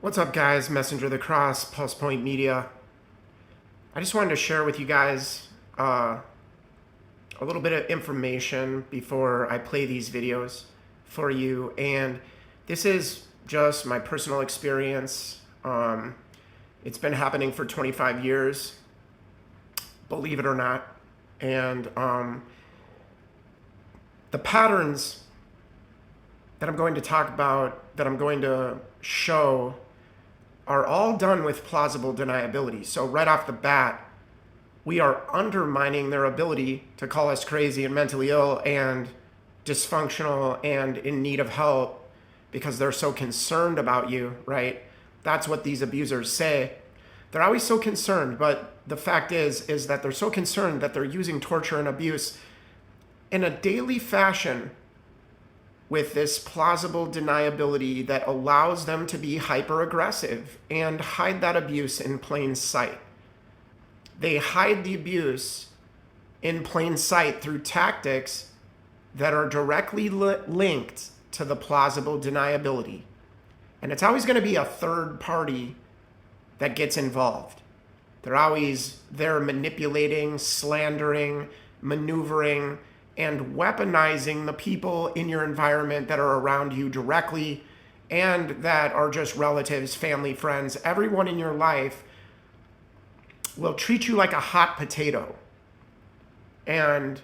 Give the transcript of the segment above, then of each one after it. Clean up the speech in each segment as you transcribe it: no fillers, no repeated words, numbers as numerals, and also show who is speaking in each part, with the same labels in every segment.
Speaker 1: What's up, guys? Messenger of the Cross, Pulse Point Media. I just wanted to share with you guys a little bit of information before I play these videos for you. And this is just my personal experience. It's been happening for 25 years, believe it or not. And the patterns that I'm going to talk about, that I'm going to show, are all done with plausible deniability. So right off the bat, we are undermining their ability to call us crazy and mentally ill and dysfunctional and in need of help because they're so concerned about you, right? That's what these abusers say. They're always so concerned, but the fact is that they're so concerned that they're using torture and abuse in a daily fashion with this plausible deniability that allows them to be hyper-aggressive and hide that abuse in plain sight. They hide the abuse in plain sight through tactics that are directly linked to the plausible deniability. And it's always going to be a third party that gets involved. They're always there manipulating, slandering, maneuvering, and weaponizing the people in your environment that are around you directly and that are just relatives, family, friends. Everyone in your life will treat you like a hot potato. And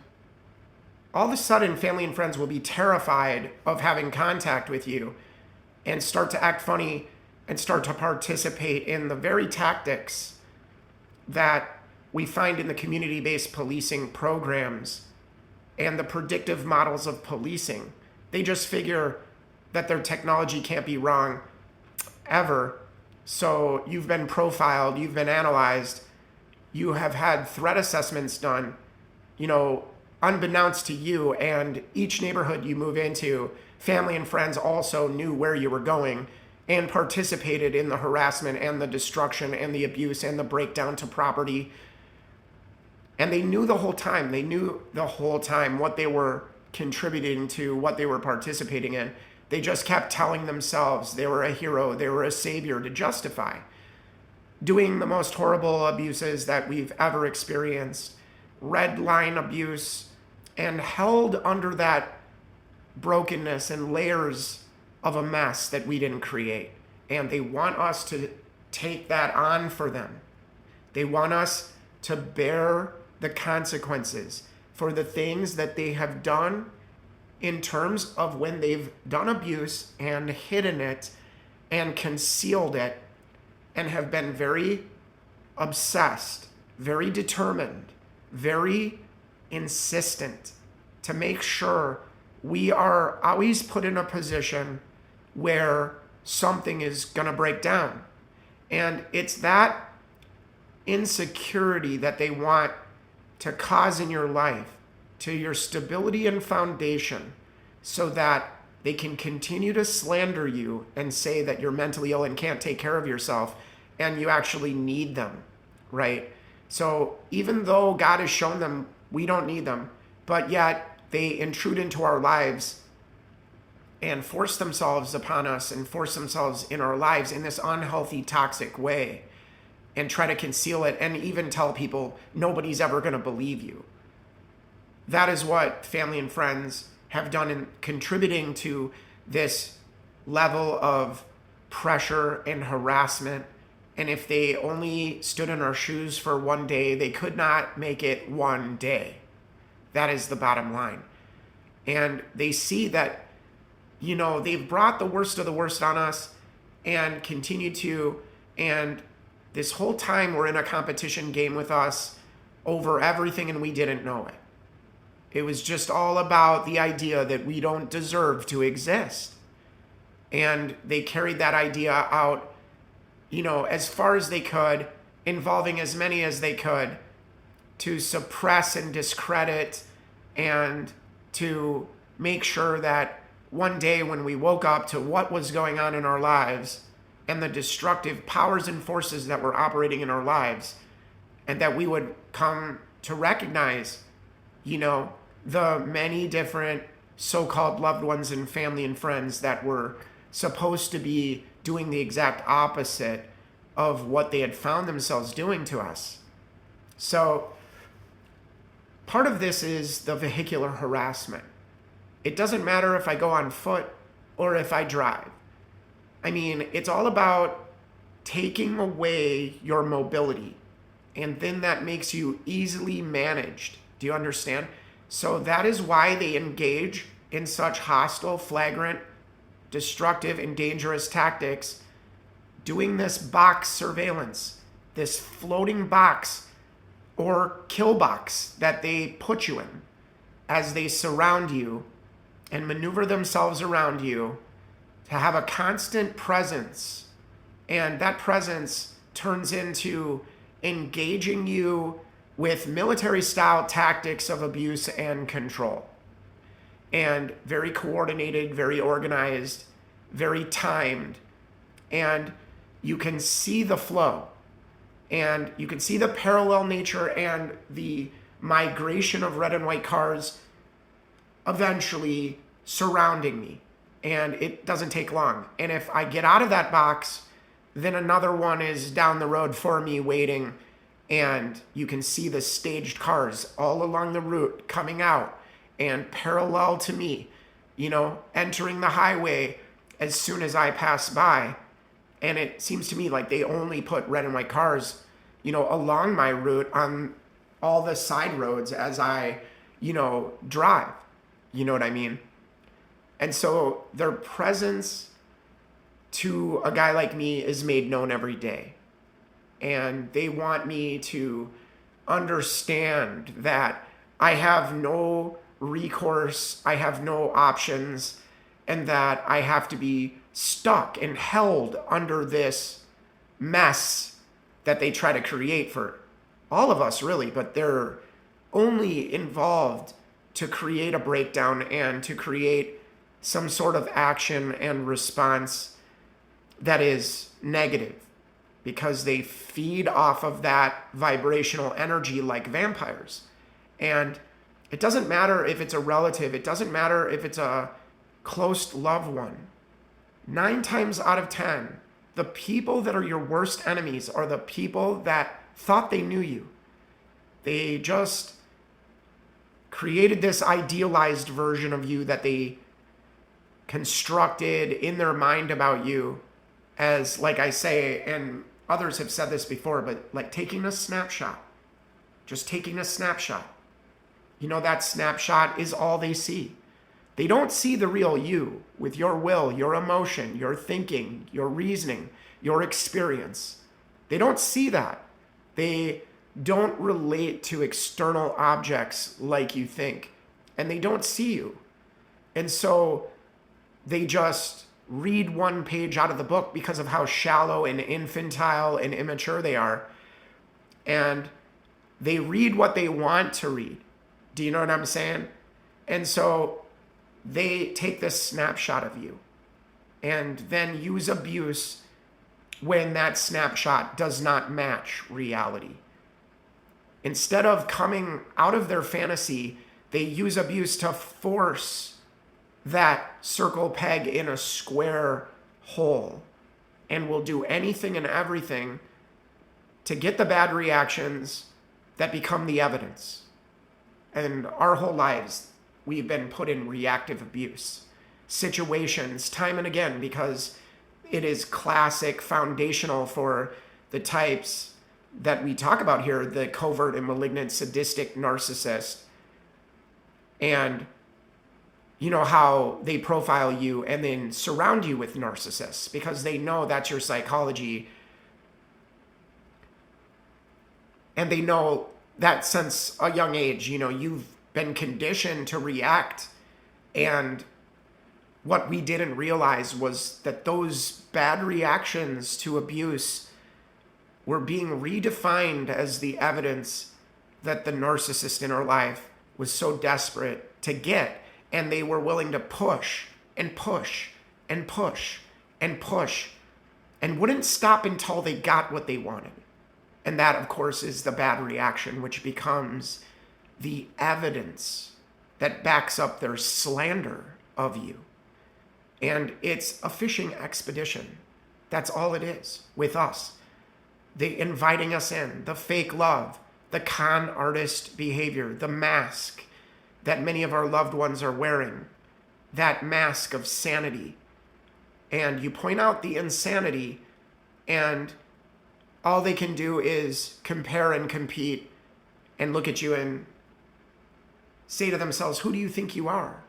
Speaker 1: all of a sudden, family and friends will be terrified of having contact with you and start to act funny and start to participate in the very tactics that we find in the community-based policing programs and the predictive models of policing. They just figure that their technology can't be wrong ever. So you've been profiled, you've been analyzed, you have had threat assessments done, unbeknownst to you, and each neighborhood you move into, family and friends also knew where you were going and participated in the harassment and the destruction and the abuse and the breakdown to property. And they knew the whole time. They knew the whole time what they were contributing to, what they were participating in. They just kept telling themselves they were a hero, they were a savior to justify doing the most horrible abuses that we've ever experienced, red line abuse, and held under that brokenness and layers of a mess that we didn't create. And they want us to take that on for them. They want us to bear the consequences for the things that they have done in terms of when they've done abuse and hidden it and concealed it and have been very obsessed, very determined, very insistent to make sure we are always put in a position where something is going to break down. And it's that insecurity that they want to cause in your life, to your stability and foundation, so that they can continue to slander you and say that you're mentally ill and can't take care of yourself and you actually need them, right? So even though God has shown them we don't need them, but yet they intrude into our lives and force themselves upon us and force themselves in our lives in this unhealthy, toxic way, and try to conceal it and even tell people nobody's ever going to believe you. That is what family and friends have done in contributing to this level of pressure and harassment. And if they only stood in our shoes for one day, they could not make it one day. That is the bottom line. And they see that, they've brought the worst of the worst on us and continue to, and this whole time we're in a competition game with us over everything and we didn't know it. It was just all about the idea that we don't deserve to exist. And they carried that idea out, as far as they could, involving as many as they could to suppress and discredit and to make sure that one day when we woke up to what was going on in our lives and the destructive powers and forces that were operating in our lives, and that we would come to recognize, the many different so-called loved ones and family and friends that were supposed to be doing the exact opposite of what they had found themselves doing to us. So part of this is the vehicular harassment. It doesn't matter if I go on foot or if I drive. I mean, it's all about taking away your mobility, and then that makes you easily managed. Do you understand? So that is why they engage in such hostile, flagrant, destructive, and dangerous tactics, doing this box surveillance, this floating box or kill box that they put you in as they surround you and maneuver themselves around you to have a constant presence. And that presence turns into engaging you with military style tactics of abuse and control. And very coordinated, very organized, very timed. And you can see the flow. And you can see the parallel nature and the migration of red and white cars eventually surrounding me. And it doesn't take long. And if I get out of that box, then another one is down the road for me waiting. And you can see the staged cars all along the route coming out and parallel to me, entering the highway as soon as I pass by. And it seems to me like they only put red and white cars, along my route on all the side roads as I, drive. You know what I mean? And so their presence to a guy like me is made known every day. And they want me to understand that I have no recourse, I have no options, and that I have to be stuck and held under this mess that they try to create for all of us, really. But they're only involved to create a breakdown and to create some sort of action and response that is negative, because they feed off of that vibrational energy like vampires. And it doesn't matter if it's a relative, it doesn't matter if it's a close loved one. 9 times out of 10, the people that are your worst enemies are the people that thought they knew you. They just created this idealized version of you that they constructed in their mind about you as, like I say, and others have said this before, but like taking a snapshot, just taking a snapshot. That snapshot is all they see. They don't see the real you with your will, your emotion, your thinking, your reasoning, your experience. They don't see that. They don't relate to external objects like you think, and they don't see you. And so they just read one page out of the book because of how shallow and infantile and immature they are. And they read what they want to read. Do you know what I'm saying? And so they take this snapshot of you and then use abuse when that snapshot does not match reality. Instead of coming out of their fantasy, they use abuse to force that circle peg in a square hole, and will do anything and everything to get the bad reactions that become the evidence. And our whole lives, we've been put in reactive abuse situations time and again, because it is classic, foundational for the types that we talk about here, the covert and malignant sadistic narcissist. And how they profile you and then surround you with narcissists because they know that's your psychology. And they know that since a young age, you've been conditioned to react. And what we didn't realize was that those bad reactions to abuse were being redefined as the evidence that the narcissist in our life was so desperate to get. And they were willing to push and push and push and push and wouldn't stop until they got what they wanted. And that, of course, is the bad reaction, which becomes the evidence that backs up their slander of you. And it's a fishing expedition. That's all it is with us. The inviting us in, the fake love, the con artist behavior, the mask that many of our loved ones are wearing, that mask of sanity. And you point out the insanity, and all they can do is compare and compete and look at you and say to themselves, who do you think you are?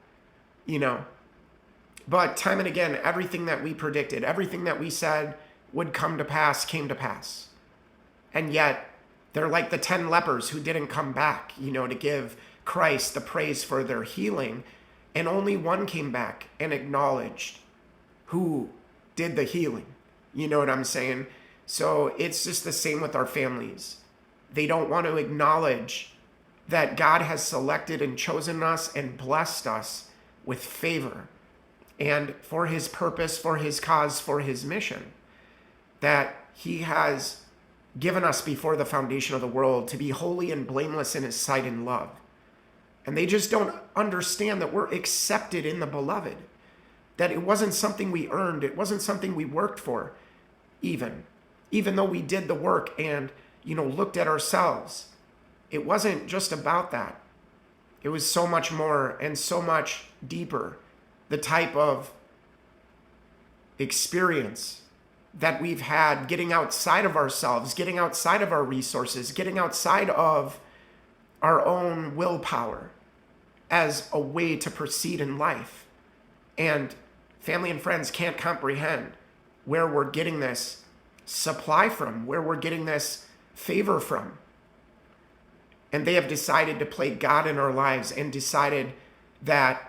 Speaker 1: But time and again, everything that we predicted, everything that we said would come to pass, came to pass. And yet, they're like the 10 lepers who didn't come back, to give Christ the praise for their healing. And only one came back and acknowledged who did the healing. You know what I'm saying? So it's just the same with our families. They don't want to acknowledge that God has selected and chosen us and blessed us with favor and for his purpose, for his cause, for his mission, that he has given us before the foundation of the world to be holy and blameless in his sight in love. And they just don't understand that we're accepted in the beloved, that it wasn't something we earned. It wasn't something we worked for, even though we did the work and, looked at ourselves. It wasn't just about that. It was so much more and so much deeper, the type of experience that we've had getting outside of ourselves, getting outside of our resources, getting outside of our own willpower as a way to proceed in life. And family and friends can't comprehend where we're getting this supply from, where we're getting this favor from. And they have decided to play God in our lives and decided that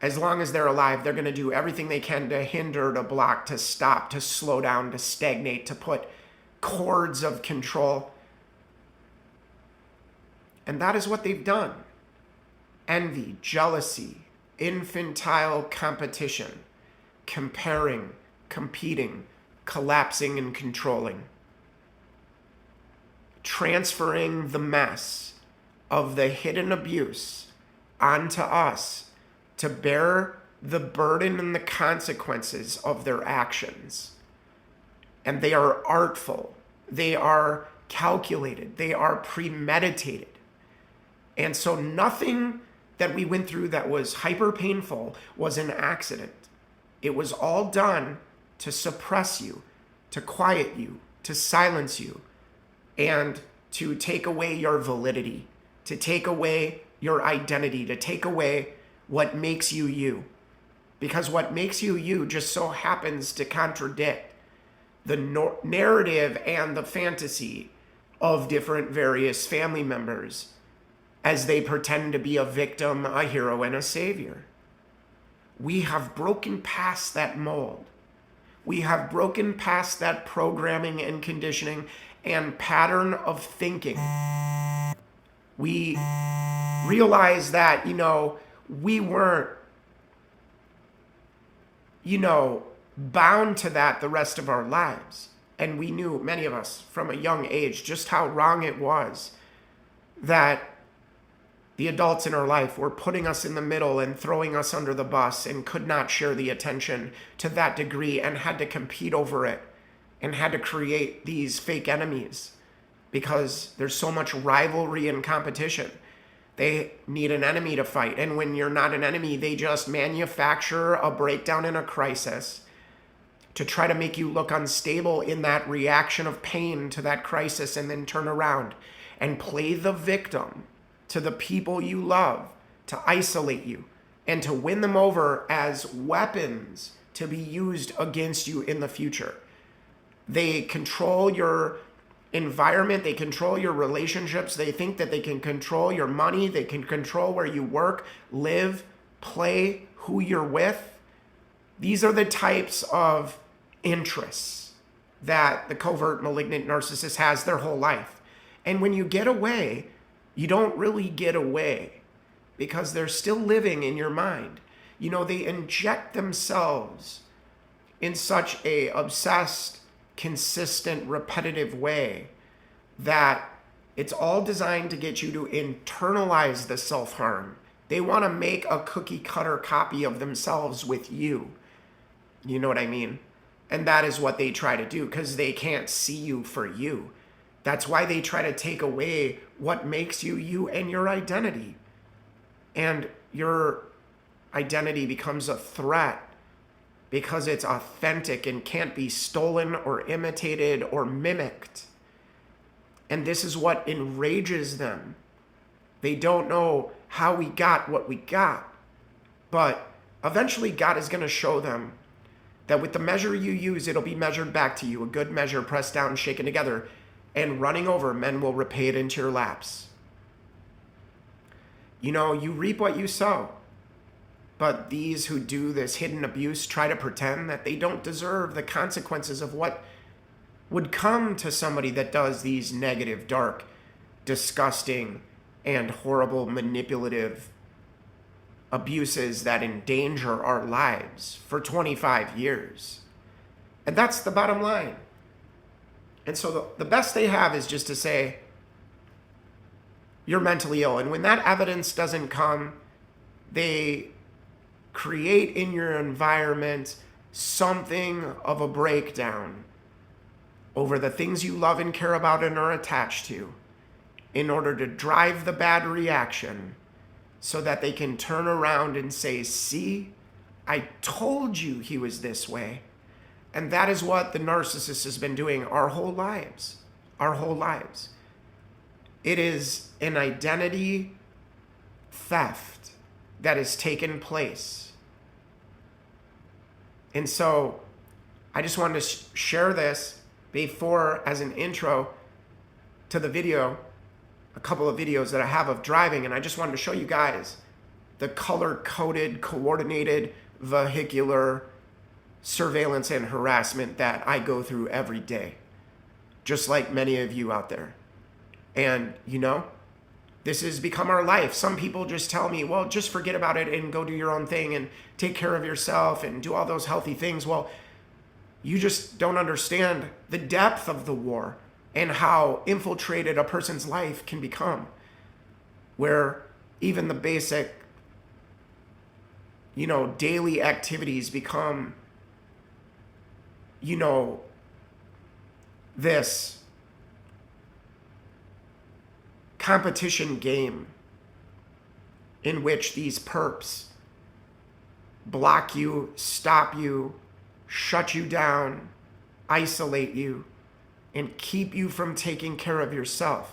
Speaker 1: as long as they're alive, they're going to do everything they can to hinder, to block, to stop, to slow down, to stagnate, to put cords of control. And that is what they've done. Envy, jealousy, infantile competition, comparing, competing, collapsing and controlling. Transferring the mess of the hidden abuse onto us to bear the burden and the consequences of their actions. And they are artful. They are calculated. They are premeditated. And so nothing that we went through that was hyper painful was an accident. It was all done to suppress you, to quiet you, to silence you, and to take away your validity, to take away your identity, to take away what makes you you. Because what makes you you just so happens to contradict the narrative and the fantasy of different various family members as they pretend to be a victim, a hero, and a savior. We have broken past that mold. We have broken past that programming and conditioning and pattern of thinking. We realize that, we weren't, bound to that the rest of our lives. And we knew, many of us, from a young age, just how wrong it was that the adults in our life were putting us in the middle and throwing us under the bus and could not share the attention to that degree and had to compete over it and had to create these fake enemies because there's so much rivalry and competition. They need an enemy to fight. And when you're not an enemy, they just manufacture a breakdown and a crisis to try to make you look unstable in that reaction of pain to that crisis and then turn around and play the victim to the people you love, to isolate you and to win them over as weapons to be used against you in the future. They control your environment, they control your relationships, they think that they can control your money, they can control where you work, live, play, who you're with. These are the types of interests that the covert malignant narcissist has their whole life. And when you get away, you don't really get away because they're still living in your mind. They inject themselves in such a obsessed, consistent, repetitive way that it's all designed to get you to internalize the self-harm. They want to make a cookie cutter copy of themselves with you. You know what I mean? And that is what they try to do because they can't see you for you. That's why they try to take away what makes you you and your identity. And your identity becomes a threat because it's authentic and can't be stolen or imitated or mimicked. And this is what enrages them. They don't know how we got what we got. But eventually God is going to show them that with the measure you use, it'll be measured back to you. A good measure, pressed down, shaken together, and running over, men will repay it into your laps. You know, you reap what you sow. But these who do this hidden abuse try to pretend that they don't deserve the consequences of what would come to somebody that does these negative, dark, disgusting, and horrible manipulative abuses that endanger our lives for 25 years. And that's the bottom line. And so the best they have is just to say, you're mentally ill. And when that evidence doesn't come, they create in your environment something of a breakdown over the things you love and care about and are attached to in order to drive the bad reaction so that they can turn around and say, see, I told you he was this way. And that is what the narcissist has been doing our whole lives. Our whole lives. It is an identity theft that has taken place. And so I just wanted to share this before as an intro to the video, a couple of videos that I have of driving, and I just wanted to show you guys the color-coded, coordinated, vehicular surveillance and harassment that I go through every day, just like many of you out there. And, you know, this has become our life. Some people just tell me, well, just forget about it and go do your own thing and take care of yourself and do all those healthy things. Well, you just don't understand the depth of the war and how infiltrated a person's life can become, where even the basic, you know, daily activities become, you know, this competition game in which these perps block you, stop you, shut you down, isolate you, and keep you from taking care of yourself.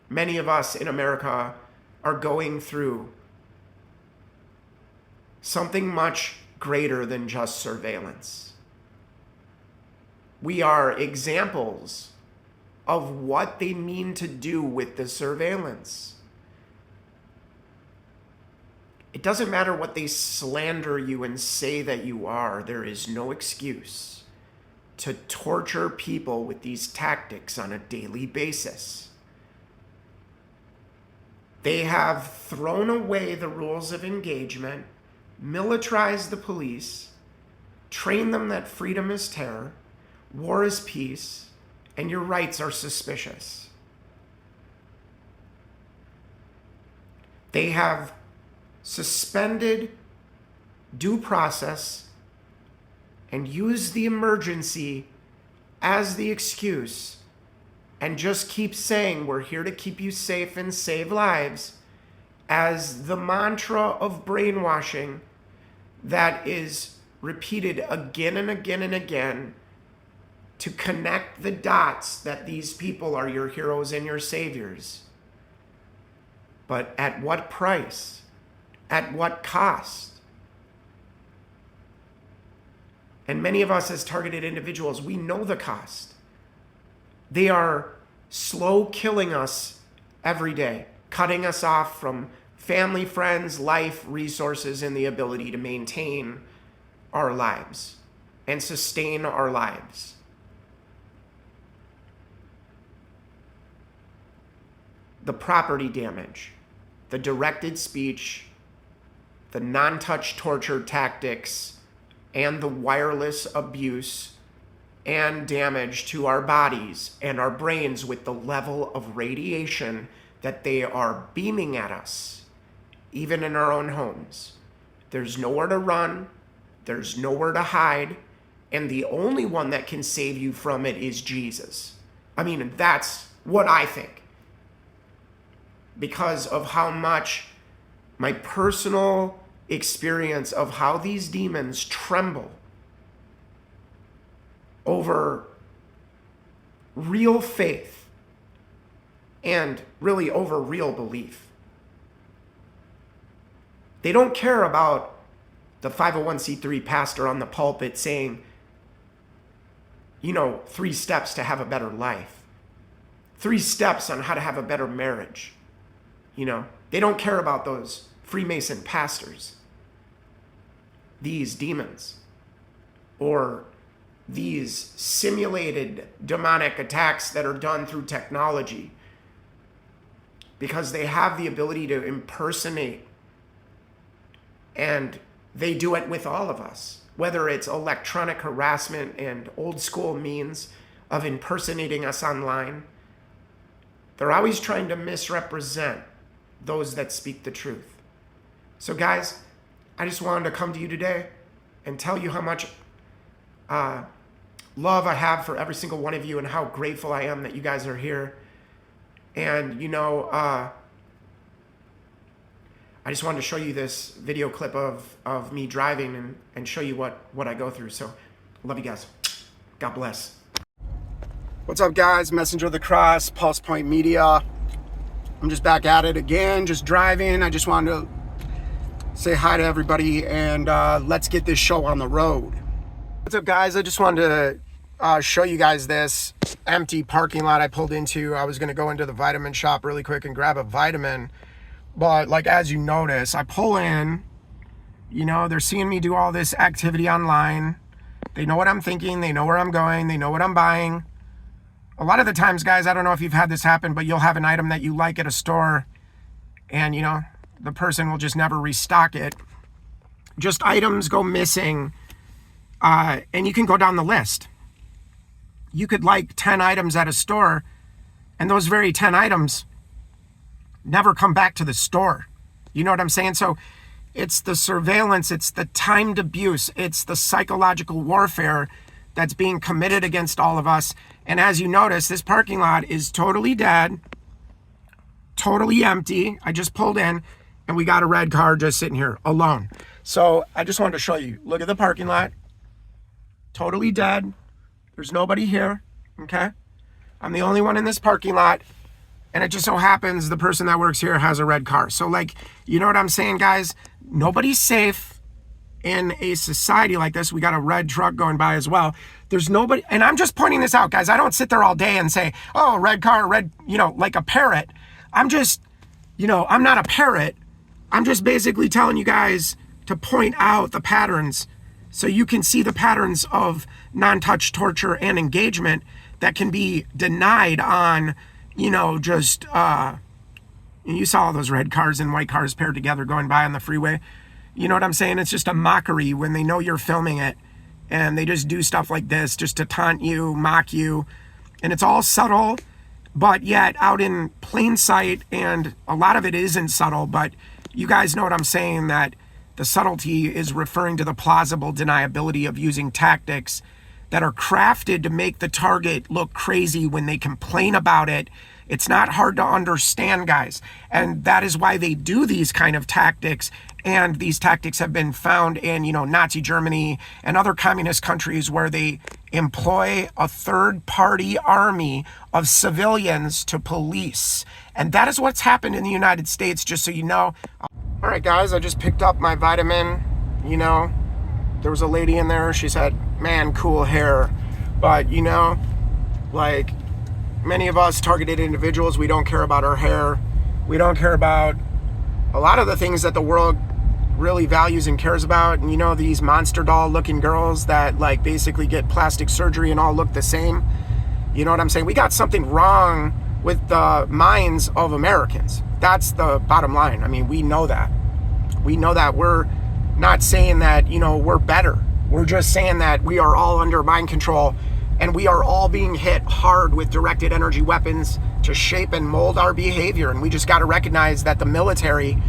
Speaker 1: Many of us in America are going through something much greater than just surveillance. We are examples of what they mean to do with the surveillance. It doesn't matter what they slander you and say that you are. There is no excuse to torture people with these tactics on a daily basis. They have thrown away the rules of engagement, militarized the police, trained them that freedom is terror, war is peace, and your rights are suspicious. They have suspended due process and used the emergency as the excuse and just keep saying, we're here to keep you safe and save lives, as the mantra of brainwashing that is repeated again and again and again to connect the dots that these people are your heroes and your saviors. But at what price? At what cost? And many of us as targeted individuals, we know the cost. They are slow killing us every day, cutting us off from family, friends, life, resources, and the ability to maintain our lives and sustain our lives. The property damage, the directed speech, the non-touch torture tactics, and the wireless abuse and damage to our bodies and our brains with the level of radiation that they are beaming at us, even in our own homes. There's nowhere to run. There's nowhere to hide. And the only one that can save you from it is Jesus. I mean, that's what I think. Because of how much my personal experience of how these demons tremble over real faith and really over real belief. They don't care about the 501c3 pastor on the pulpit saying, 3 steps to have a better life. 3 steps on how to have a better marriage. They don't care about those Freemason pastors. These demons or these simulated demonic attacks that are done through technology, because they have the ability to impersonate, and they do it with all of us, whether it's electronic harassment and old school means of impersonating us online. They're always trying to misrepresent those that speak the truth. So guys, I just wanted to come to you today and tell you how much love I have for every single one of you and how grateful I am that you guys are here. And I just wanted to show you this video clip of me driving and show you what I go through. So love you guys. God bless. What's up, guys? Messenger of the Cross, Pulse Point Media. I'm just back at it again, just driving. I just wanted to say hi to everybody and let's get this show on the road. What's up, guys? I just wanted to show you guys this empty parking lot I pulled into. I was going to go into the vitamin shop really quick and grab a vitamin. But like, as you notice, I pull in, they're seeing me do all this activity online. They know what I'm thinking. They know where I'm going. They know what I'm buying. A lot of the times, guys, I don't know if you've had this happen, but you'll have an item that you like at a store and, the person will just never restock it. Just items go missing, and you can go down the list. You could like 10 items at a store, and those very 10 items never come back to the store. You know what I'm saying? So it's the surveillance, it's the timed abuse, it's the psychological warfare that's being committed against all of us. And as you notice, this parking lot is totally dead, totally empty. I just pulled in and we got a red car just sitting here alone. So I just wanted to show you, look at the parking lot, totally dead. There's nobody here, okay? I'm the only one in this parking lot. And it just so happens the person that works here has a red car. So like, you know what I'm saying, guys? Nobody's safe in a society like this. We got a red truck going by as well. There's nobody, and I'm just pointing this out, guys. I don't sit there all day and say, oh, red car, red, like a parrot. I'm just, I'm not a parrot. I'm just basically telling you guys to point out the patterns so you can see the patterns of non-touch torture and engagement that can be denied on, you saw all those red cars and white cars paired together going by on the freeway. You know what I'm saying? It's just a mockery when they know you're filming it and they just do stuff like this just to taunt you, mock you. And it's all subtle, but yet out in plain sight. And a lot of it isn't subtle, but you guys know what I'm saying, that the subtlety is referring to the plausible deniability of using tactics that are crafted to make the target look crazy when they complain about it. It's not hard to understand, guys. And that is why they do these kind of tactics. And these tactics have been found in, Nazi Germany and other communist countries where they employ a third-party army of civilians to police. And that is what's happened in the United States, just so you know. All right, guys, I just picked up my vitamin. There was a lady in there. She said, man, cool hair. But, like many of us targeted individuals, we don't care about our hair. We don't care about a lot of the things that the world really values and cares about. And these monster doll looking girls that like basically get plastic surgery and all look the same. You know what I'm saying? We got something wrong with the minds of Americans. That's the bottom line. I mean, we know that. We know that. We're not saying that, we're better. We're just saying that we are all under mind control and we are all being hit hard with directed energy weapons to shape and mold our behavior. And we just got to recognize that the military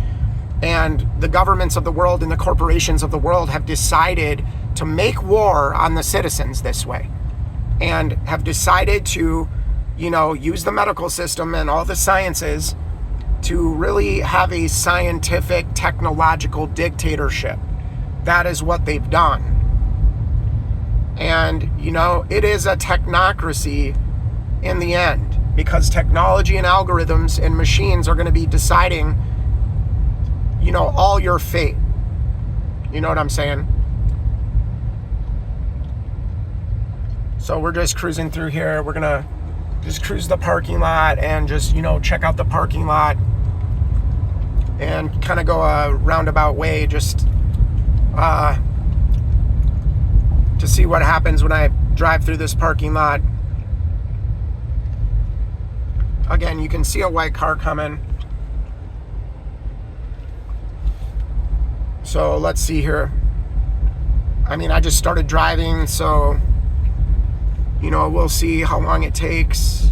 Speaker 1: And the governments of the world and the corporations of the world have decided to make war on the citizens this way, and have decided to, use the medical system and all the sciences to really have a scientific, technological dictatorship. That is what they've done. And, it is a technocracy in the end, because technology and algorithms and machines are going to be deciding, all your fate. You know what I'm saying? So we're just cruising through here. We're going to just cruise the parking lot and just, check out the parking lot and kind of go a roundabout way just to see what happens when I drive through this parking lot. Again, you can see a white car coming. So let's see here. I just started driving, so we'll see how long it takes.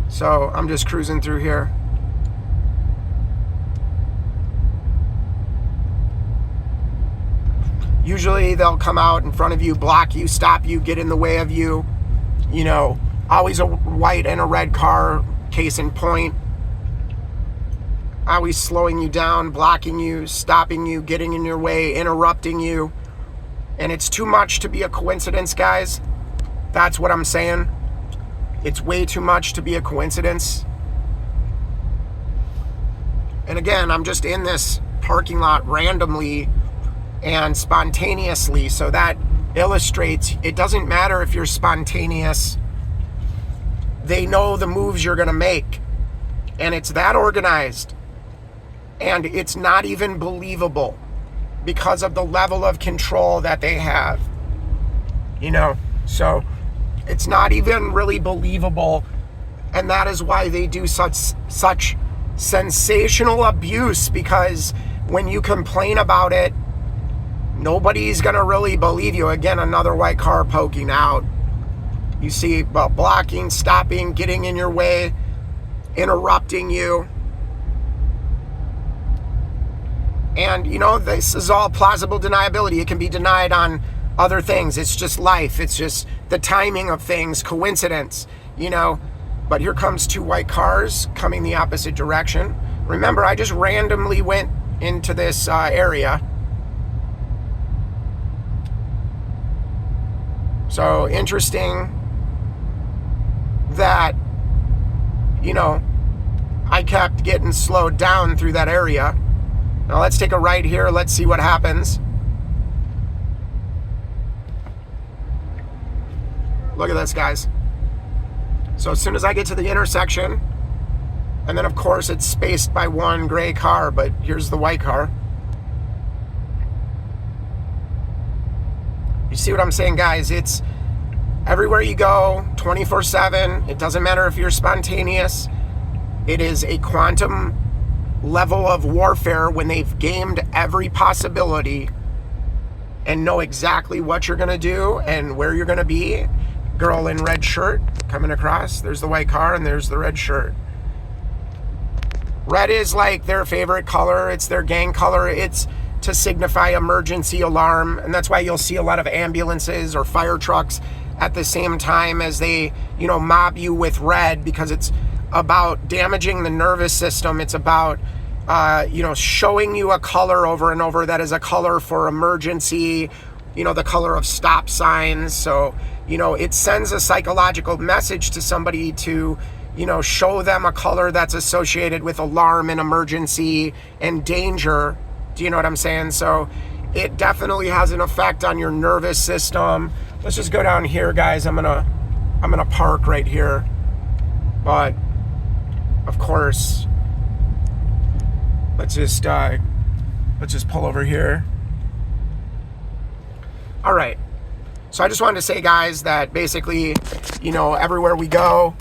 Speaker 1: So I'm just cruising through here. Usually they'll come out in front of you, block you, stop you, get in the way of you. Always a white and a red car, case in point. Always slowing you down, blocking you, stopping you, getting in your way, interrupting you. And it's too much to be a coincidence, guys. That's what I'm saying. It's way too much to be a coincidence. And again, I'm just in this parking lot randomly and spontaneously, so that illustrates it doesn't matter if you're spontaneous. They know the moves you're going to make, and it's that organized. And it's not even believable because of the level of control that they have. So it's not even really believable. And that is why they do such sensational abuse, because when you complain about it, nobody's going to really believe you. Again, another white car poking out. You see, blocking, stopping, getting in your way, interrupting you. And, this is all plausible deniability. It can be denied on other things. It's just life. It's just the timing of things, coincidence, But here comes two white cars coming the opposite direction. Remember, I just randomly went into this area. So interesting that, I kept getting slowed down through that area. Now let's take a right here. Let's see what happens. Look at this, guys. So as soon as I get to the intersection, and then of course it's spaced by one gray car, but here's the white car. You see what I'm saying, guys? It's everywhere you go, 24/7. It doesn't matter if you're spontaneous. It is a quantum level of warfare when they've gamed every possibility and know exactly what you're going to do and where you're going to be. Girl in red shirt coming across. There's the white car and there's the red shirt. Red is like their favorite color. It's their gang color. It's to signify emergency alarm. And that's why you'll see a lot of ambulances or fire trucks at the same time as they, mob you with red, because it's about damaging the nervous system. It's about, showing you a color over and over that is a color for emergency, the color of stop signs. So, it sends a psychological message to somebody to, show them a color that's associated with alarm and emergency and danger. Do you know what I'm saying? So it definitely has an effect on your nervous system. Let's just go down here, guys. I'm gonna park right here. But of course, let's just pull over here. All right. So I just wanted to say, guys, that basically, everywhere we go,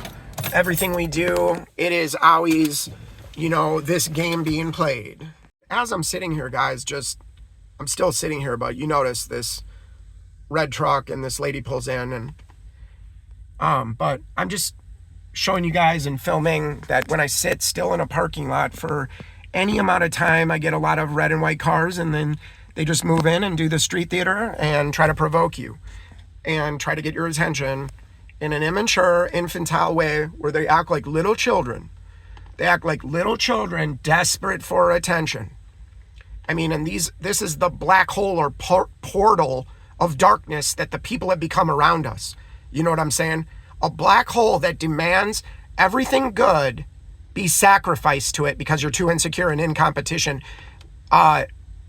Speaker 1: everything we do, it is always, this game being played. As I'm sitting here, guys, I'm still sitting here, but you notice this red truck and this lady pulls in, and but I'm just showing you guys and filming that when I sit still in a parking lot for any amount of time, I get a lot of red and white cars, and then they just move in and do the street theater and try to provoke you and try to get your attention in an immature, infantile way where they act like little children. They act like little children desperate for attention. I mean, and this is the black hole or portal of darkness that the people have become around us. You know what I'm saying? A black hole that demands everything good be sacrificed to it because you're too insecure and in competition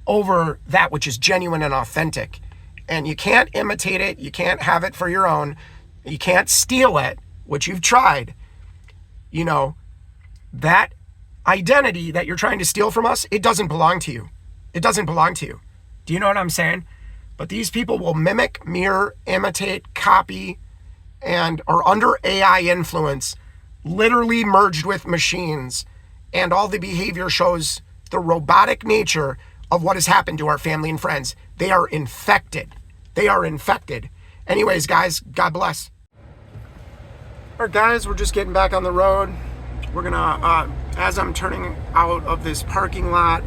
Speaker 1: over that which is genuine and authentic. And you can't imitate it. You can't have it for your own. You can't steal it, which you've tried. You know, that identity that you're trying to steal from us, it doesn't belong to you. It doesn't belong to you. Do you know what I'm saying? But these people will mimic, mirror, imitate, copy, and are under AI influence, literally merged with machines. And all the behavior shows the robotic nature of what has happened to our family and friends. They are infected. They are infected. Anyways, guys, God bless. All right, guys, we're just getting back on the road. We're gonna, as I'm turning out of this parking lot,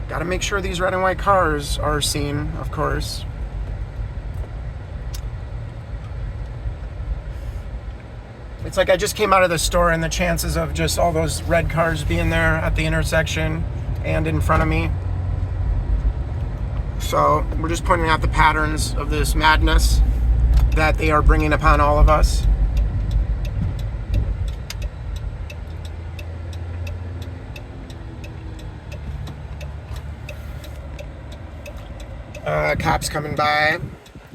Speaker 1: gotta make sure these red and white cars are seen, of course. It's like I just came out of the store, and the chances of just all those red cars being there at the intersection and in front of me. So we're just pointing out the patterns of this madness that they are bringing upon all of us. Cops coming by,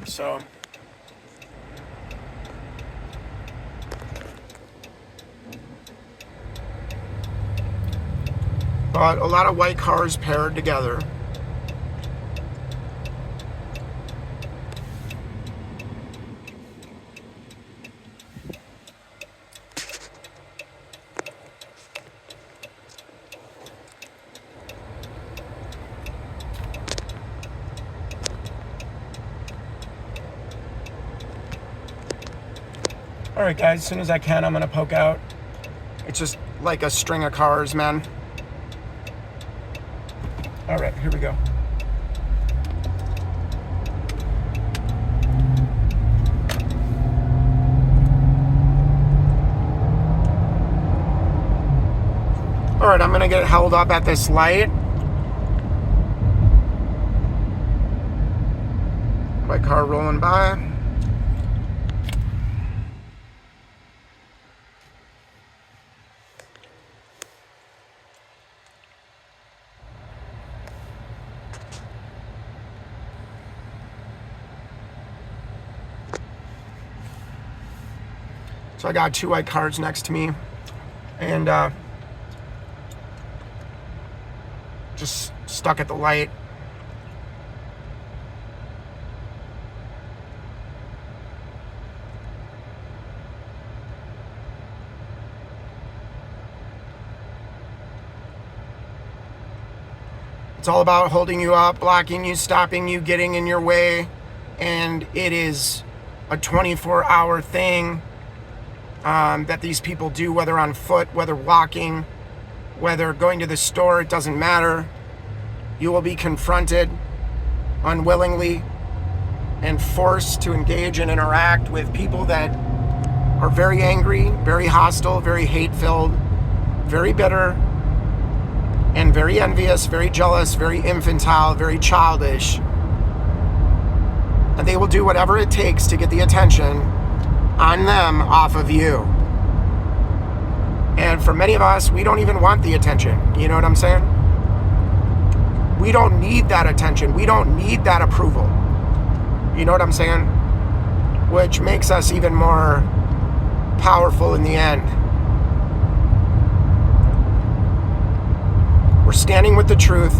Speaker 1: so but a lot of white cars paired together. All right, guys, as soon as I can, I'm gonna poke out. It's just like a string of cars, man. All right, here we go. All right, I'm gonna get held up at this light. My car rolling by. So I got two white cars next to me, and just stuck at the light. It's all about holding you up, blocking you, stopping you, getting in your way, and it is a 24-hour thing. That these people do, whether on foot, whether walking, whether going to the store, it doesn't matter. You will be confronted unwillingly and forced to engage and interact with people that are very angry, very hostile, very hate-filled, very bitter, and very envious, very jealous, very infantile, very childish. And they will do whatever it takes to get the attention on them off of you. And for many of us, we don't even want the attention. You know what I'm saying? We don't need that attention. We don't need that approval. You know what I'm saying? Which makes us even more powerful in the end. We're standing with the truth,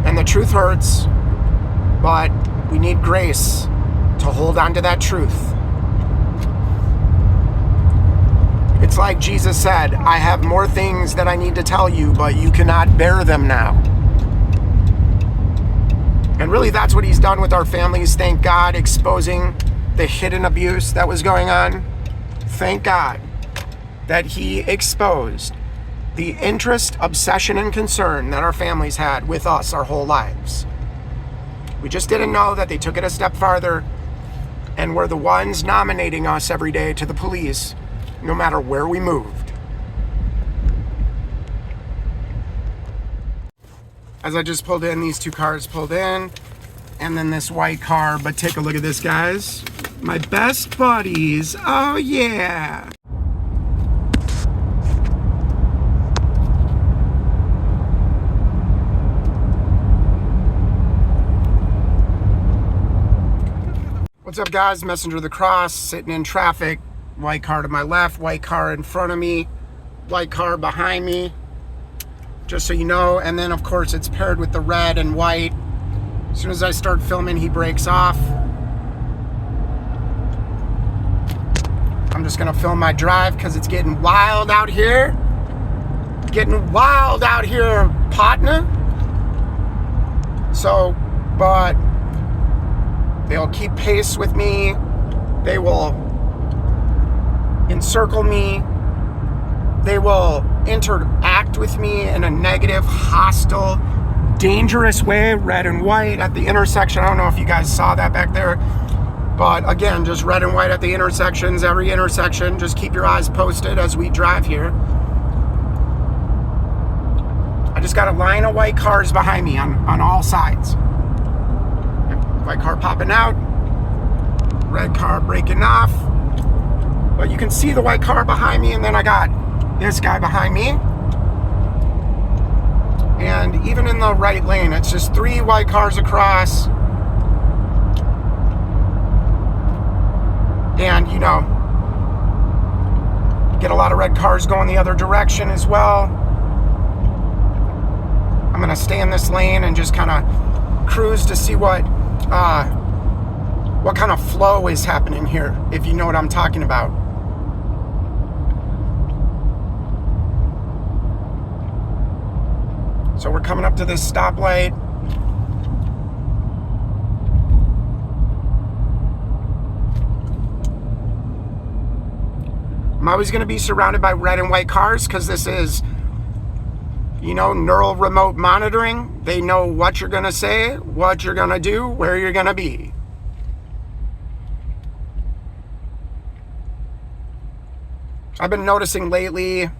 Speaker 1: and the truth hurts, but we need grace to hold on to that truth. It's like Jesus said, I have more things that I need to tell you, but you cannot bear them now. And really, that's what he's done with our families, thank God, exposing the hidden abuse that was going on. Thank God that he exposed the interest, obsession, and concern that our families had with us our whole lives. We just didn't know that they took it a step farther and were the ones nominating us every day to the police, no matter where we moved. As I just pulled in, these two cars pulled in, and then this white car. But take a look at this, guys. My best buddies. Oh, yeah. What's up, guys? Messenger of the Cross, sitting in traffic. White car to my left, white car in front of me, white car behind me, just so you know. And then, of course, it's paired with the red and white. As soon as I start filming, he breaks off. I'm just gonna film my drive because it's getting wild out here. Getting wild out here, partner. So, but they'll keep pace with me. They will encircle me. They will interact with me in a negative, hostile, dangerous way. Red and white at the intersection. I don't know if you guys saw that back there. But again, just red and white at the intersections, every intersection. Just keep your eyes posted as we drive here. I just got a line of white cars behind me on all sides. White car popping out, red car breaking off. But you can see the white car behind me, and then I got this guy behind me. And even in the right lane, it's just 3 white cars across. And, you know, get a lot of red cars going the other direction as well. I'm gonna stay in this lane and just kind of cruise to see what kind of flow is happening here, if you know what I'm talking about. So we're coming up to this stoplight. I'm always going to be surrounded by red and white cars because this is, you know, neural remote monitoring. They know what you're going to say, what you're going to do, where you're going to be. I've been noticing lately,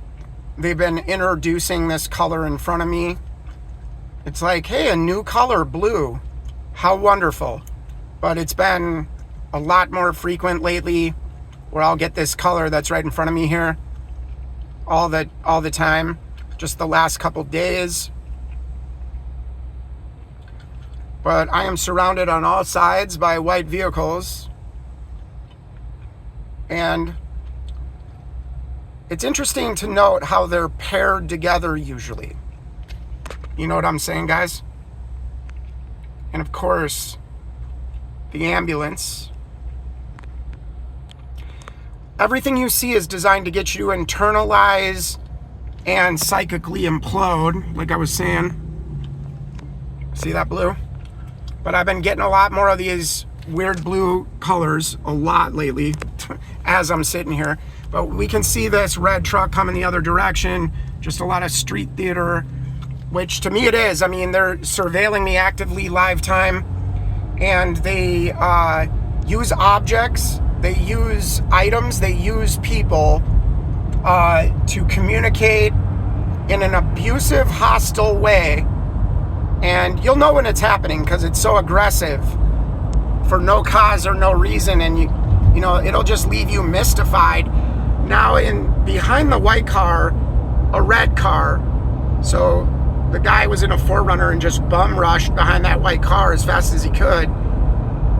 Speaker 1: they've been introducing this color in front of me. It's like, hey, a new color, blue. How wonderful. But it's been a lot more frequent lately where I'll get this color that's right in front of me here all the time. Just the last couple days. But I am surrounded on all sides by white vehicles. And it's interesting to note how they're paired together usually. You know what I'm saying, guys? And of course, the ambulance. Everything you see is designed to get you to internalize and psychically implode, like I was saying. See that blue? But I've been getting a lot more of these weird blue colors a lot lately as I'm sitting here. But we can see this red truck coming the other direction. Just a lot of street theater, which to me it is. I mean, they're surveilling me actively live time, and they use objects, they use items, they use people to communicate in an abusive, hostile way. And you'll know when it's happening because it's so aggressive for no cause or no reason, and you know, it'll just leave you mystified. Now, behind the white car, a red car. So the guy was in a 4Runner and just bum rushed behind that white car as fast as he could.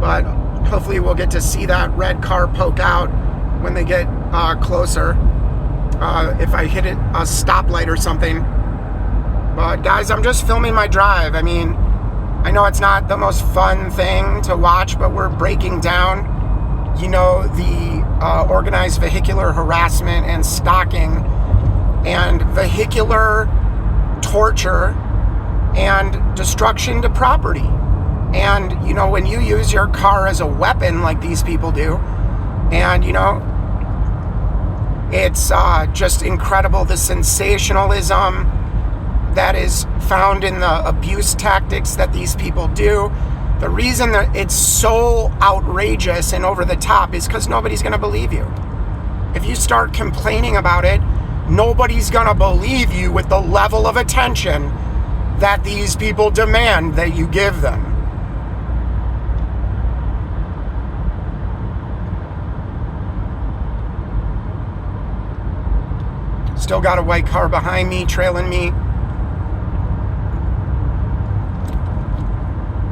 Speaker 1: But hopefully we'll get to see that red car poke out when they get closer. If I hit a stoplight or something. But guys, I'm just filming my drive. I mean, I know it's not the most fun thing to watch, but we're breaking down, you know, the organized vehicular harassment and stalking and vehicular torture and destruction to property And, when you use your car as a weapon like these people do, and, it's just incredible, the sensationalism that is found in the abuse tactics that these people do. The reason that it's so outrageous and over the top is because nobody's going to believe you. If you start complaining about it, nobody's going to believe you with the level of attention that these people demand that you give them. Still got a white car behind me, trailing me.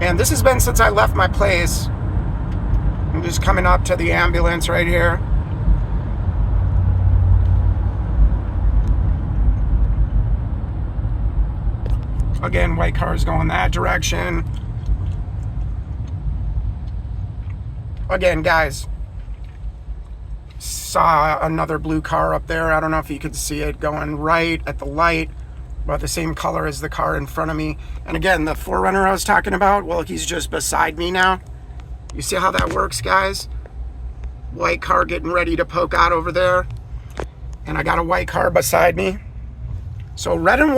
Speaker 1: And this has been since I left my place. I'm just coming up to the ambulance right here. Again, white cars going that direction. Again, guys, saw another blue car up there. I don't know if you could see it going right at the light, about the same color as the car in front of me. And again, the 4Runner I was talking about, well, he's just beside me now. You see how that works, guys? White car getting ready to poke out over there. And I got a white car beside me. So red and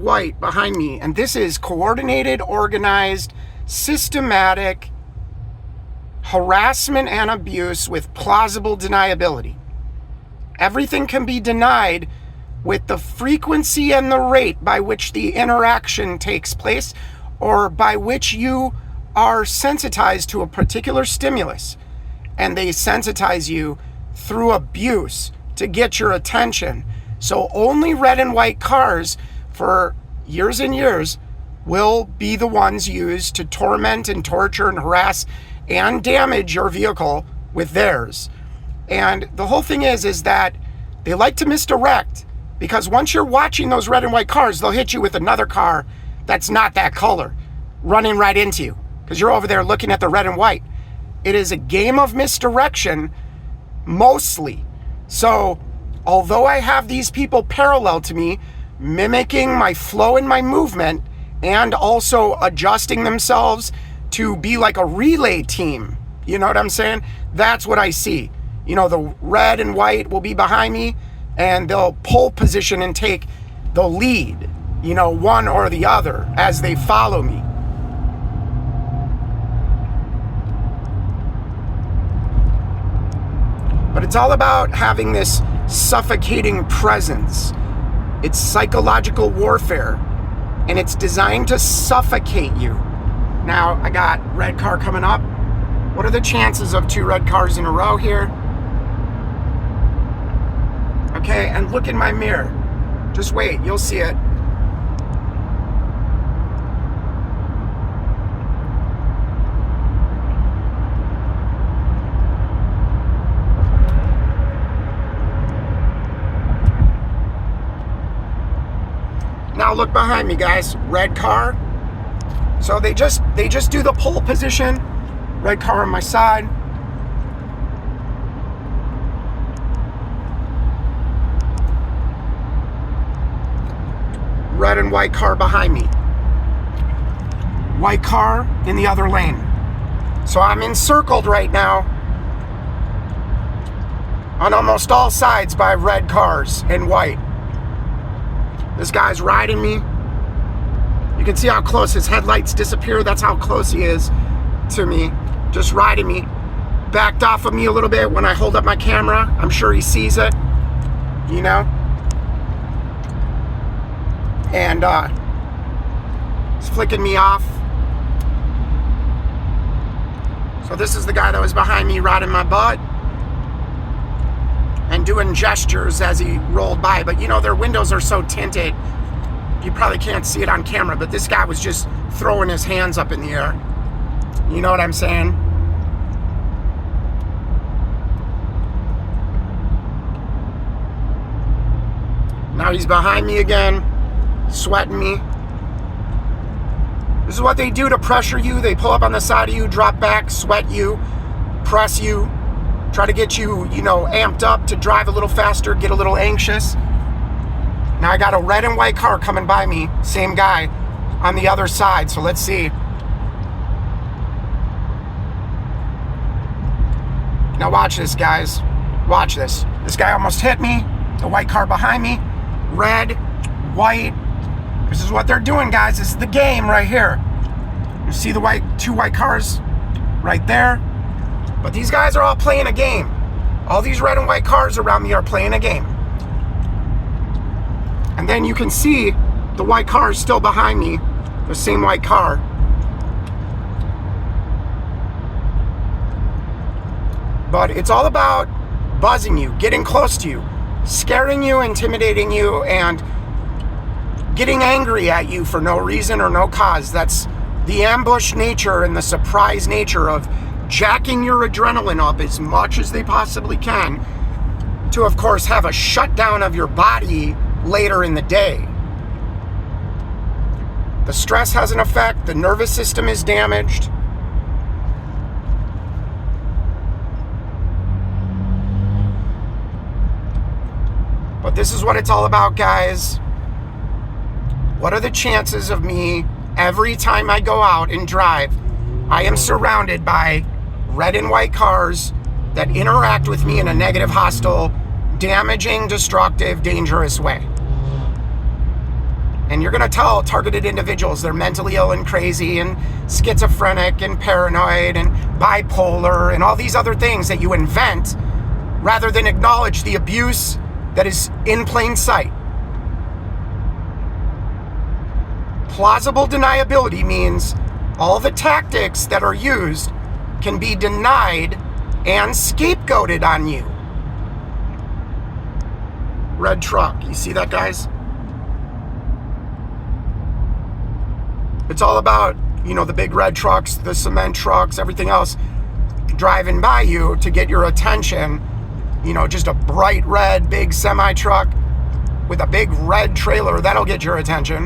Speaker 1: white behind me. And this is coordinated, organized, systematic harassment and abuse with plausible deniability. Everything can be denied with the frequency and the rate by which the interaction takes place, or by which you are sensitized to a particular stimulus. And they sensitize you through abuse to get your attention. So only red and white cars for years and years will be the ones used to torment and torture and harass and damage your vehicle with theirs. And the whole thing is that they like to misdirect, because once you're watching those red and white cars, they'll hit you with another car that's not that color, running right into you, because you're over there looking at the red and white. It is a game of misdirection, mostly. So, although I have these people parallel to me, mimicking my flow and my movement, and also adjusting themselves to be like a relay team. You know what I'm saying? That's what I see. The red and white will be behind me, and they'll pole position and take the lead, one or the other as they follow me. But it's all about having this suffocating presence. It's psychological warfare, and it's designed to suffocate you. Now, I got red car coming up. What are the chances of 2 red cars in a row here? Okay, and look in my mirror. Just wait, you'll see it. Now look behind me, guys. Red car. So they just do the pole position. Red car on my side. Red and white car behind me. White car in the other lane. So I'm encircled right now on almost all sides by red cars and white. This guy's riding me. You can see how close his headlights disappear. That's how close he is to me. Just riding me. Backed off of me a little bit when I hold up my camera. I'm sure he sees it. And he's flicking me off. So this is the guy that was behind me riding my butt and doing gestures as he rolled by. But their windows are so tinted, you probably can't see it on camera, but this guy was just throwing his hands up in the air. You know what I'm saying? Now he's behind me again, sweating me. This is what they do to pressure you. They pull up on the side of you, drop back, sweat you, press you, try to get you, amped up to drive a little faster, get a little anxious. Now I got a red and white car coming by me, same guy, on the other side. So let's see. Now watch this, guys. Watch this. This guy almost hit me. The white car behind me. Red, white. This is what they're doing, guys. This is the game right here. You see the two white cars right there? But these guys are all playing a game. All these red and white cars around me are playing a game. And then you can see the white car is still behind me. The same white car. But it's all about buzzing you, getting close to you, scaring you, intimidating you, and getting angry at you for no reason or no cause. That's the ambush nature and the surprise nature of jacking your adrenaline up as much as they possibly can to, of course, have a shutdown of your body later in the day. The stress has an effect. The nervous system is damaged. But this is what it's all about, guys. What are the chances of me, every time I go out and drive, I am surrounded by red and white cars that interact with me in a negative, hostile, damaging, destructive, dangerous way? And you're going to tell targeted individuals they're mentally ill and crazy and schizophrenic and paranoid and bipolar and all these other things that you invent rather than acknowledge the abuse that is in plain sight. Plausible deniability means all the tactics that are used can be denied and scapegoated on you. Red truck. You see that, guys? It's all about, the big red trucks, the cement trucks, everything else driving by you to get your attention. Just a bright red big semi truck with a big red trailer, that'll get your attention.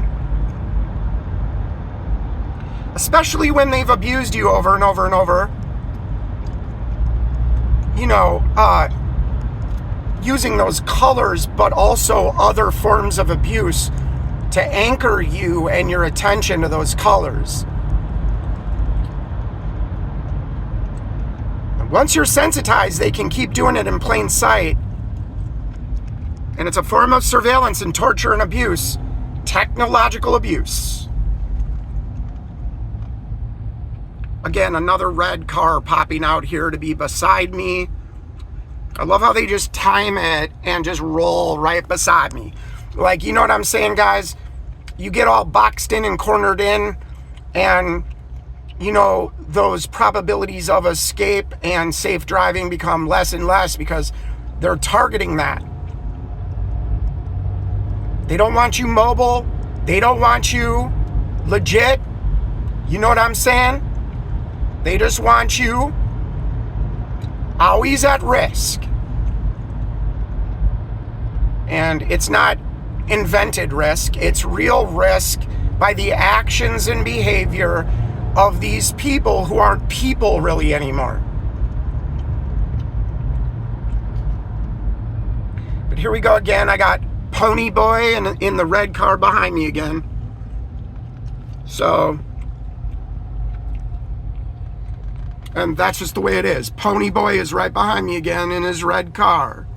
Speaker 1: Especially when they've abused you over and over and over. Using those colors, but also other forms of abuse to anchor you and your attention to those colors. And once you're sensitized, they can keep doing it in plain sight. And it's a form of surveillance and torture and abuse. Technological abuse. Again, another red car popping out here to be beside me. I love how they just time it and just roll right beside me. Like, you know what I'm saying, guys? You get all boxed in and cornered in, and, those probabilities of escape and safe driving become less and less because they're targeting that. They don't want you mobile. They don't want you legit. You know what I'm saying? They just want you always at risk. And it's not invented risk. It's real risk by the actions and behavior of these people who aren't people really anymore. But here we go again. I got Pony Boy in the red car behind me again. So... and that's just the way it is. Pony Boy is right behind me again in his red car.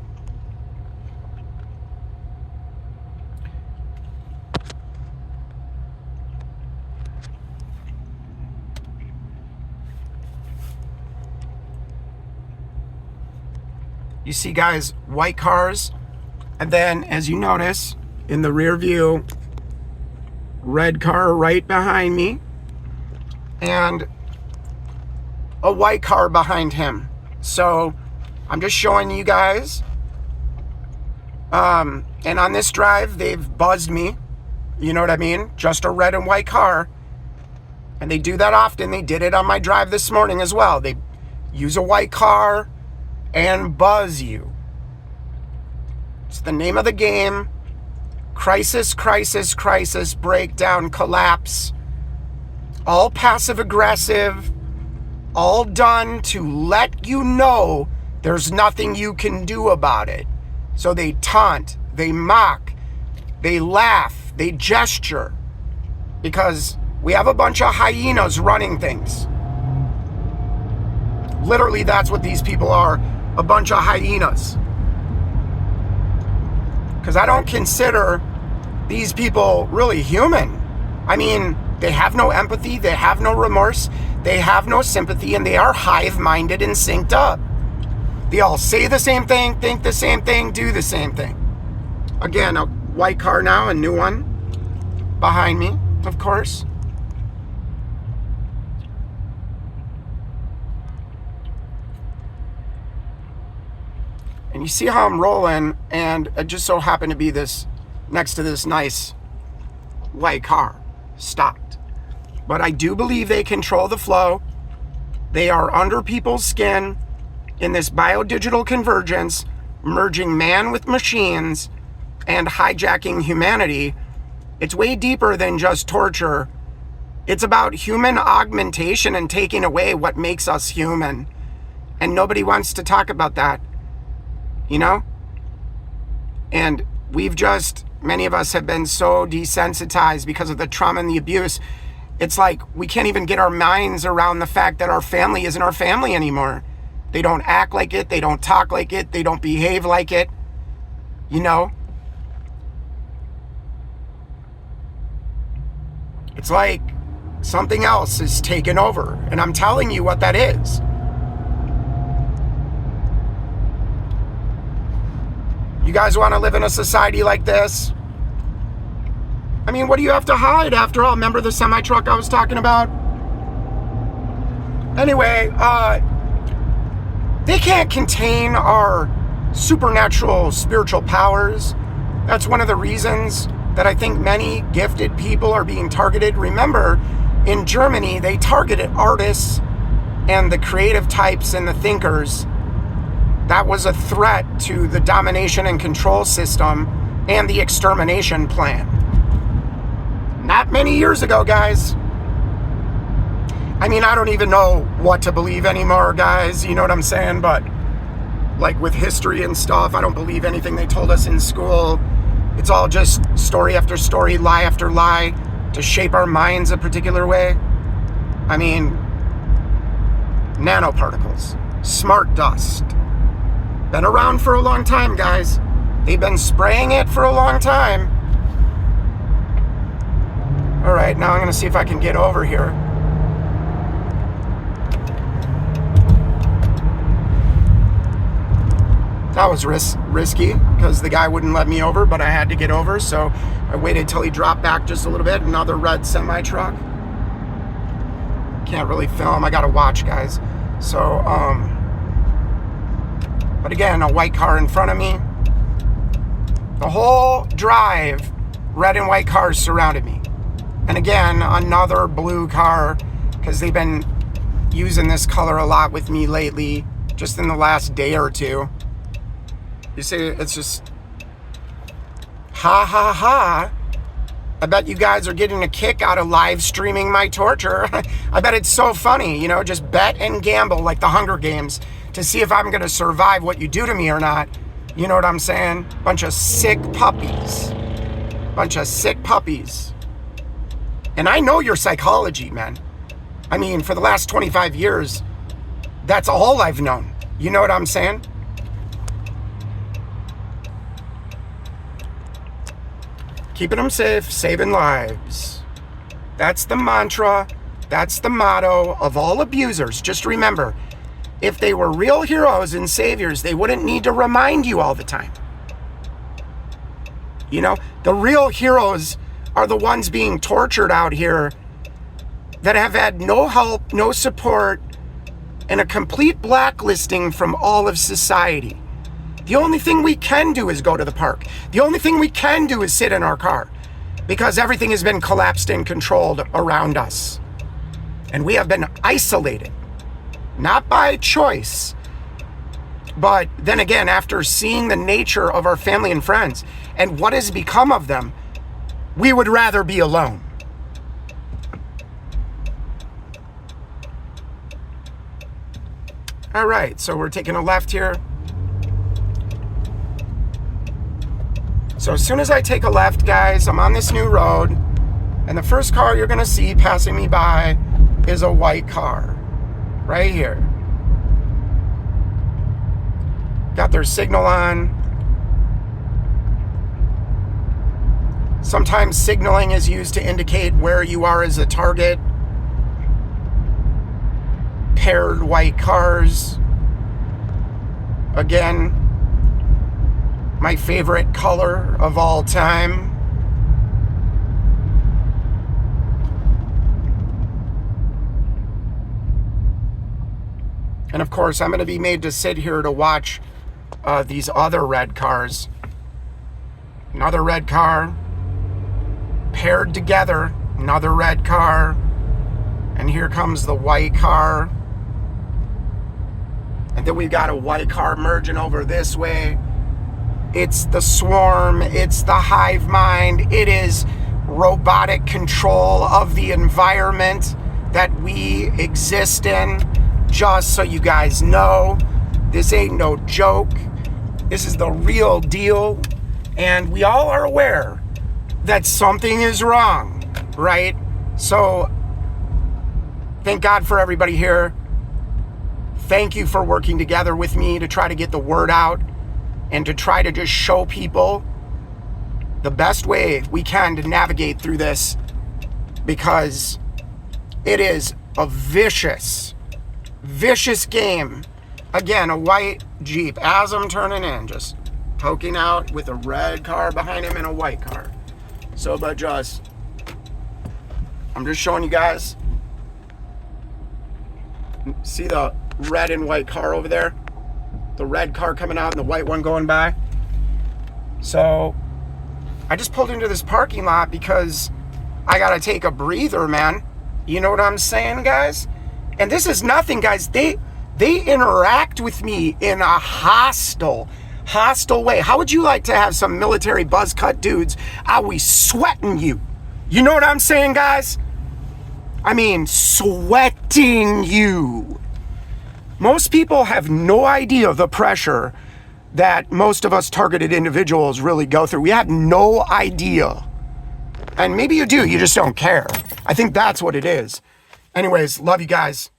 Speaker 1: You see, guys, white cars. And then, as you notice, in the rear view, red car right behind me. And a white car behind him. So I'm just showing you guys. And on this drive, they've buzzed me. You know what I mean? Just a red and white car. And they do that often. They did it on my drive this morning as well. They use a white car and buzz you. It's the name of the game. Crisis, crisis, crisis, breakdown, collapse. All passive aggressive. All done to let you know there's nothing you can do about it. So they taunt, they mock, they laugh, they gesture. because we have a bunch of hyenas running things. Literally, that's what these people are, a bunch of hyenas. Because I don't consider these people really human. I mean, they have no empathy, they have no remorse, they have no sympathy, and they are hive-minded and synced up. They all say the same thing, think the same thing, do the same thing. Again, a white car now, a new one behind me, of course. And you see how I'm rolling, and it just so happened to be this next to this nice white car stopped. But I do believe they control the flow. They are under people's skin in this biodigital convergence, merging man with machines and hijacking humanity. It's way deeper than just torture. It's about human augmentation and taking away what makes us human. And nobody wants to talk about that, you know? And many of us have been so desensitized because of the trauma and the abuse. It's like we can't even get our minds around the fact that our family isn't our family anymore. They don't act like it. They don't talk like it. They don't behave like it. You know? It's like something else is taken over. And I'm telling you what that is. You guys want to live in a society like this? I mean, what do you have to hide after all? Remember the semi-truck I was talking about? Anyway, they can't contain our supernatural spiritual powers. That's one of the reasons that I think many gifted people are being targeted. Remember, in Germany, they targeted artists and the creative types and the thinkers. That was a threat to the domination and control system and the extermination plan. Not many years ago, guys. I mean, I don't even know what to believe anymore, guys. You know what I'm saying? But like with history and stuff, I don't believe anything they told us in school. It's all just story after story, lie after lie to shape our minds a particular way. I mean, nanoparticles, smart dust. Been around for a long time, guys. They've been spraying it for a long time. All right, now I'm going to see if I can get over here. That was risky because the guy wouldn't let me over, but I had to get over, so I waited till he dropped back just a little bit. Another red semi-truck. Can't really film. I got to watch, guys. So, but again, a white car in front of me. The whole drive, red and white cars surrounded me. And again, another blue car, because they've been using this color a lot with me lately, just in the last day or two. You see, it's just, ha ha ha. I bet you guys are getting a kick out of live streaming my torture. I bet it's so funny, you know, just bet and gamble like the Hunger Games to see if I'm going to survive what you do to me or not. You know what I'm saying? Bunch of sick puppies. Bunch of sick puppies. And I know your psychology, man. I mean, for the last 25 years, that's all I've known. You know what I'm saying? Keeping them safe, saving lives. That's the mantra. That's the motto of all abusers. Just remember, if they were real heroes and saviors, they wouldn't need to remind you all the time. You know, the real heroes are the ones being tortured out here that have had no help, no support, and a complete blacklisting from all of society. The only thing we can do is go to the park. The only thing we can do is sit in our car because everything has been collapsed and controlled around us. And we have been isolated, not by choice, but then again, after seeing the nature of our family and friends and what has become of them, we would rather be alone. All right, so we're taking a left here. So as soon as I take a left, guys, I'm on this new road. And the first car you're going to see passing me by is a white car. Right here. Got their signal on. Sometimes signaling is used to indicate where you are as a target. Paired white cars. Again, my favorite color of all time. And of course, I'm going to be made to sit here to watch these other red cars. Another red car. Paired together. Another red car. And here comes the white car. And then we've got a white car merging over this way. It's the swarm. It's the hive mind. It is robotic control of the environment that we exist in. Just so you guys know, this ain't no joke. This is the real deal. And we all are aware that something is wrong, right? So, thank God for everybody here. Thank you for working together with me to try to get the word out and to try to just show people the best way we can to navigate through this, because it is a vicious game. Again, a white Jeep as I'm turning in, just poking out with a red car behind him and a white car. So, I'm just showing you guys. See the red and white car over there? The red car coming out and the white one going by. So I just pulled into this parking lot because I gotta take a breather, man. You know what I'm saying, guys? And this is nothing, guys. They interact with me in a hostile way. How would you like to have some military buzz cut dudes? Are we sweating you? You know what I'm saying, guys? I mean, sweating you. Most people have no idea the pressure that most of us targeted individuals really go through. We have no idea. And maybe you do, you just don't care. I think that's what it is. Anyways, love you guys.